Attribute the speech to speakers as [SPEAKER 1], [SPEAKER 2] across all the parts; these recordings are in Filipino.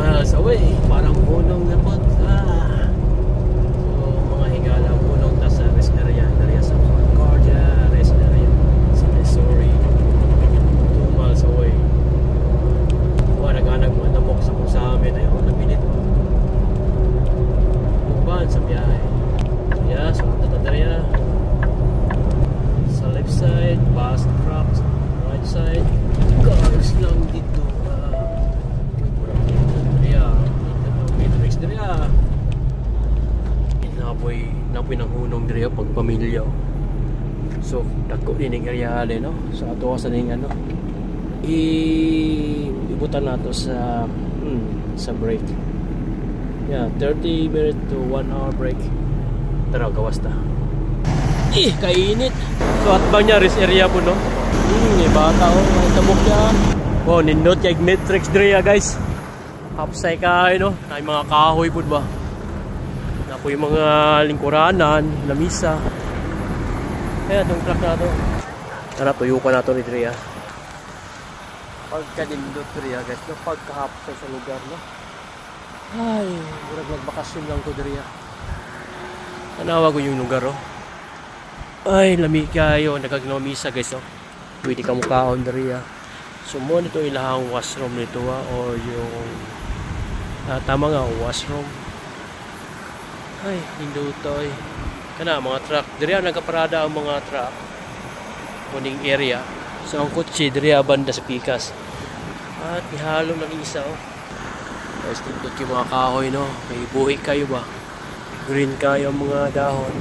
[SPEAKER 1] miles away. Parang punong na po. So, mga higala punong ta sa rest area. Area sa Concordia, rest area sa Missouri. 2 miles away. Nag-anag mo, namok sa kung sa amin. Ayun, nabilit mo. Buban sa biyahe. Yeah, so area. Sa left side, bus trucks. Right side, cars lang dito. Matrix area. Napoy ng hunong area pag pamilya. So, dako din ang area no. So ato sa ning ano. Ibutan nato sa break. Yeah, 30 minutes to 1 hour break. Tara, gawas ta. Kainit. So at bang niya rest area po no. Bata may tabok niya. Oh, nindot kay Matrix area guys. Hapsay kayo no. Ay mga kahoy po ba. Napo yung mga lingkuranan, lamisa. Kaya itong truck na ito. Tara, tuyukan na ito ni Drea. Pagka-nindot Drea guys, no? Pagka-hapsay sa lugar no. Ay, murag nagbakasyon lang ito Drea. Tanawa ko yung lugar oh. Ay, lami kayo, nagagnomisa guys oh. Pwede ka mukhaon Drea. So mo nito ilahang washroom nito or yung tama nga washroom. Ay, hindutoy. Kana mga truck. Diri nagaparada ang mga truck. Kuning area. So ang kotse diri banda sa pikas. At ihalo ng isa oh. Guys, tindot yung mga kahoy no. May buhi kayo ba? Green kayo ang mga dahon.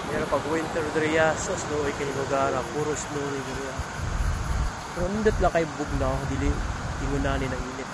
[SPEAKER 1] Pero pag winter diri so snowy kay lugar, puro snowy diri. Pero nindot lang kay bugnaw, dili tingunanin ang init.